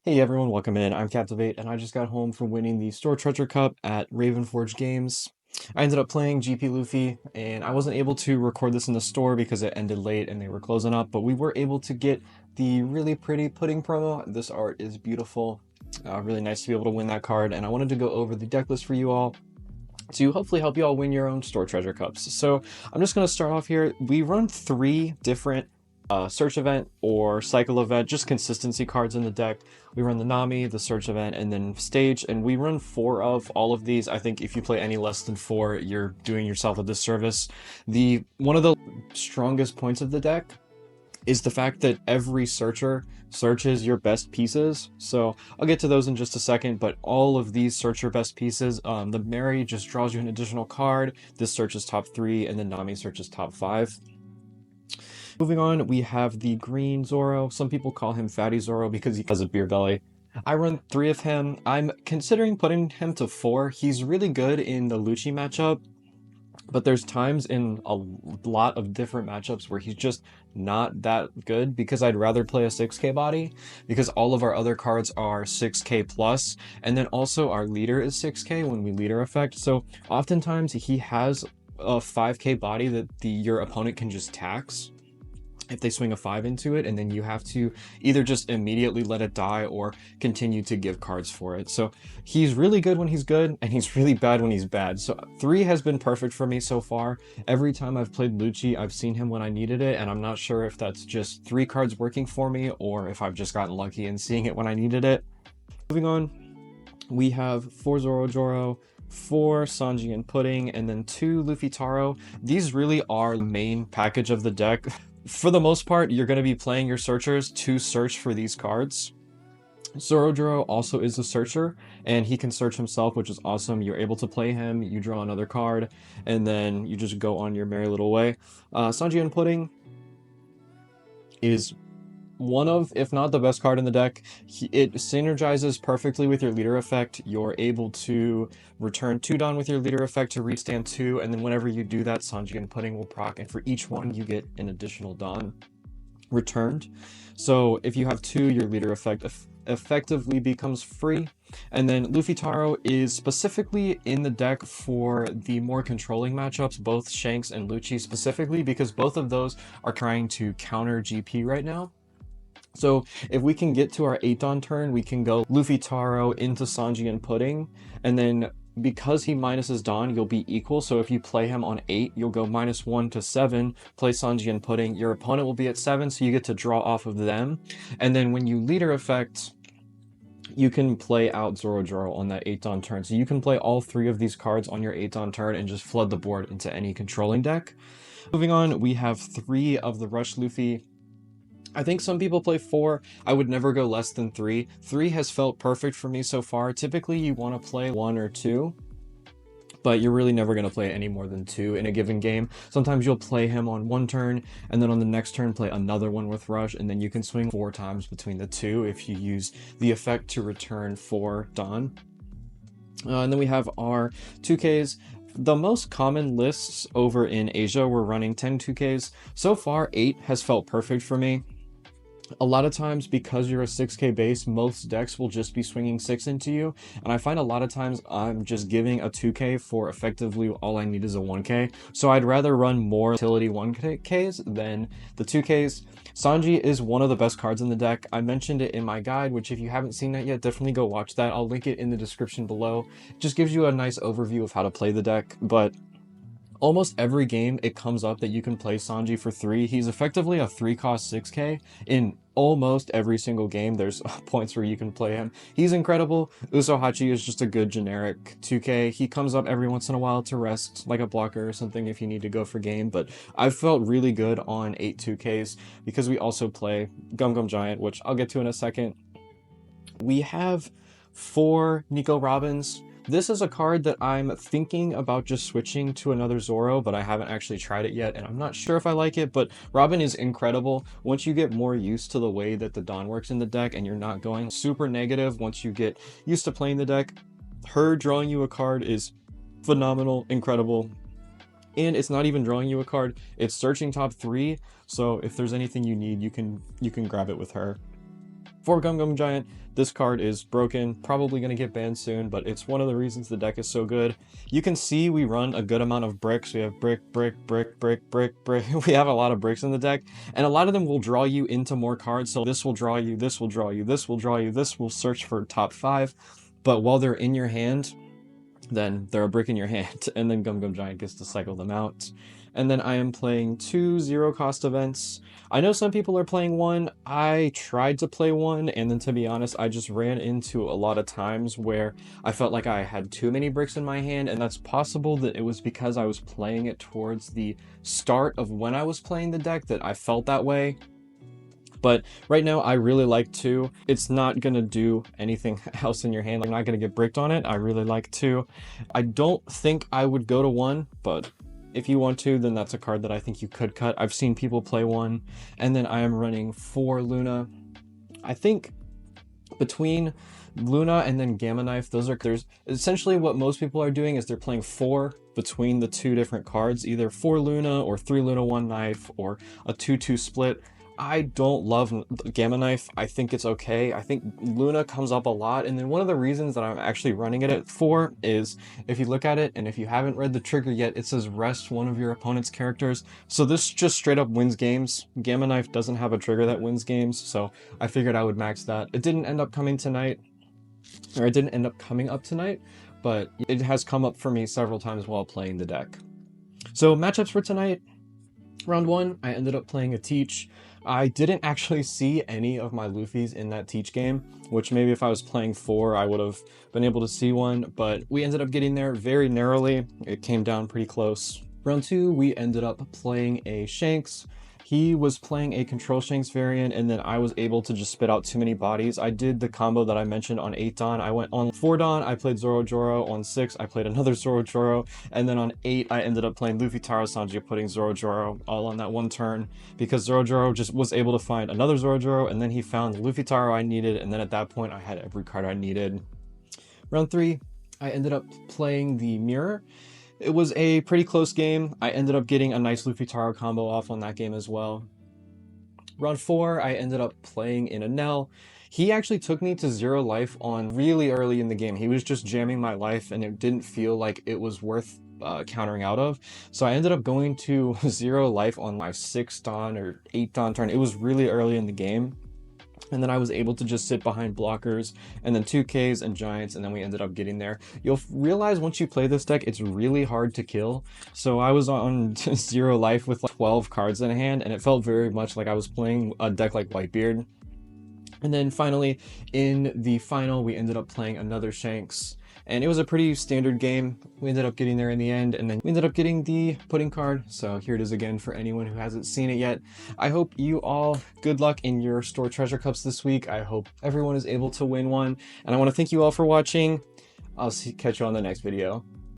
Hey everyone, welcome in. I'm Captivate, and I just got home from winning the Store Treasure Cup at Ravenforge Games. I ended up playing GP Luffy, and I wasn't able to record this in the store because it ended late and they were closing up, but we were able to get the really pretty pudding promo. This art is beautiful. Really nice to be able to win that card, and I wanted to go over the deck list for you all to hopefully help you all win your own Store Treasure Cups. So I'm just going to start off here. We run 3 different search event or cycle event, just consistency cards in the deck. We run the Nami, the search event, and then stage, and we run 4 of all of these. I think if you play any less than 4, you're doing yourself a disservice. One of the strongest points of the deck is the fact that every searcher searches your best pieces. So I'll get to those in just a second, but all of these search your best pieces. The Mary just draws you an additional card. This searches top 3, and then Nami searches top 5. Moving on, we have the green Zoro. Some people call him Fatty Zoro because he has a beer belly. I run 3 of him. I'm considering putting him to 4. He's really good in the Lucci matchup, but there's times in a lot of different matchups where he's just not that good because I'd rather play a 6k body because all of our other cards are 6k plus, and then also our leader is 6k when we leader effect. So oftentimes he has a 5k body that your opponent can just tax if they swing a 5 into it, and then you have to either just immediately let it die or continue to give cards for it. So he's really good when he's good, and he's really bad when he's bad. So 3 has been perfect for me so far. Every time I've played Lucci, I've seen him when I needed it, and I'm not sure if that's just 3 cards working for me or if I've just gotten lucky and seeing it when I needed it. Moving on, we have 4 Zoro Joro, 4 Sanji and Pudding, and then 2 Luffy Taro. These really are the main package of the deck. For the most part, you're going to be playing your searchers to search for these cards. Zorojuro also is a searcher, and he can search himself, which is awesome. You're able to play him, you draw another card, and then you just go on your merry little way. Sanji and Pudding is one of, if not the best card in the deck. It synergizes perfectly with your leader effect. You're able to return 2 Dawn with your leader effect to restand 2, and then whenever you do that, Sanji and Pudding will proc, and for each one you get an additional Dawn returned. So if you have 2, your leader effect effectively becomes free. And then Luffy Taro is specifically in the deck for the more controlling matchups, both Shanks and Lucci specifically, because both of those are trying to counter GP right now. So if we can get to our 8 Dawn turn, we can go Luffy Taro into Sanji and Pudding, and then because he minuses Dawn, you'll be equal. So if you play him on 8, you'll go -1 to 7, play Sanji and Pudding. Your opponent will be at 7, so you get to draw off of them. And then when you leader effect, you can play out Zorojuro on that 8 Dawn turn. So you can play all 3 of these cards on your 8 Dawn turn and just flood the board into any controlling deck. Moving on, we have 3 of the Rush Luffy. I think some people play 4. I would never go less than 3. 3 has felt perfect for me so far. Typically, you want to play 1 or 2, but you're really never going to play any more than 2 in a given game. Sometimes you'll play him on 1 turn, and then on the next turn play another one with Rush, and then you can swing 4 times between the 2 if you use the effect to return 4 Dawn. And then we have our 2Ks. The most common lists over in Asia were running 10 2Ks. So far, 8 has felt perfect for me. A lot of times, because you're a 6k base, most decks will just be swinging 6 into you, and I find a lot of times I'm just giving a 2k for effectively all I need is a 1k, so I'd rather run more utility 1ks than the 2ks. Sanji is one of the best cards in the deck. I mentioned it in my guide, which if you haven't seen that yet, definitely go watch that. I'll link it in the description below. It just gives you a nice overview of how to play the deck, but almost every game it comes up that you can play Sanji for 3. He's effectively a 3-cost 6k in almost every single game. There's points where you can play him. He's incredible. Usohachi is just a good generic 2k. He comes up every once in a while to rest like a blocker or something if you need to go for game, but I've felt really good on 8 2ks because we also play Gum Gum Giant, which I'll get to in a second. We have 4 Nico Robins. This is a card that I'm thinking about just switching to another Zoro, but I haven't actually tried it yet, and I'm not sure if I like it, but Robin is incredible. Once you get more used to the way that the Dawn works in the deck and you're not going super negative once you get used to playing the deck, her drawing you a card is phenomenal, incredible. And it's not even drawing you a card, it's searching top 3, so if there's anything you need, you can grab it with her. For Gum Gum Giant, this card is broken, probably going to get banned soon, but it's one of the reasons the deck is so good. You can see we run a good amount of bricks. We have brick, brick, brick, brick, brick, brick. We have a lot of bricks in the deck, and a lot of them will draw you into more cards. So this will draw you, this will draw you, this will draw you, this will search for top 5. But while they're in your hand, then they're a brick in your hand, and then Gum Gum Giant gets to cycle them out. And then I am playing 2 0-cost events. I know some people are playing one. I tried to play one, and then to be honest, I just ran into a lot of times where I felt like I had too many bricks in my hand, and that's possible that it was because I was playing it towards the start of when I was playing the deck that I felt that way. But right now, I really like 2. It's not going to do anything else in your hand. I'm not going to get bricked on it. I really like 2. I don't think I would go to 1, but if you want to, then that's a card that I think you could cut. I've seen people play 1. And then I am running 4 Luna. I think between Luna and then Gamma Knife, there's essentially what most people are doing is they're playing 4 between the 2 different cards, either 4 Luna or 3 Luna 1 Knife or a 2-2 split. I don't love Gamma Knife. I think it's okay. I think Luna comes up a lot, and then one of the reasons that I'm actually running it for is if you look at it, and if you haven't read the trigger yet, it says rest one of your opponent's characters. So this just straight up wins games. Gamma Knife doesn't have a trigger that wins games, so I figured I would max that. It didn't end up coming tonight, or it didn't end up coming up tonight, but it has come up for me several times while playing the deck. So matchups for tonight. Round 1, I ended up playing a Teach. I didn't actually see any of my Luffys in that Teach game, which maybe if I was playing 4, I would have been able to see one, but we ended up getting there very narrowly. It came down pretty close. Round 2, we ended up playing a Shanks. He was playing a Control Shanks variant, and then I was able to just spit out too many bodies. I did the combo that I mentioned on 8 Dawn. I went on 4 Dawn, I played Zoro Joro. On 6, I played another Zoro Joro. And then on 8, I ended up playing Luffy Taro Sanji, putting Zoro Joro all on that one turn, because Zoro Joro just was able to find another Zoro Joro, and then he found the Luffy Taro I needed, and then at that point, I had every card I needed. Round 3, I ended up playing the Mirror. It was a pretty close game. I ended up getting a nice Luffy Taro combo off on that game as well. Round 4, I ended up playing in a Nell. He actually took me to 0 life on really early in the game. He was just jamming my life, and it didn't feel like it was worth countering out of. So I ended up going to 0 life on my 6 Dawn or 8 Dawn turn. It was really early in the game. And then I was able to just sit behind blockers and then 2Ks and giants, and then we ended up getting there. You'll realize once you play this deck, it's really hard to kill. So I was on 0 life with like 12 cards in hand, and it felt very much like I was playing a deck like Whitebeard. And then finally, in the final, we ended up playing another Shanks. And it was a pretty standard game. We ended up getting there in the end, and then we ended up getting the pudding card. So here it is again for anyone who hasn't seen it yet. I hope you all good luck in your store treasure cups this week. I hope everyone is able to win one. And I want to thank you all for watching. I'll catch you on the next video.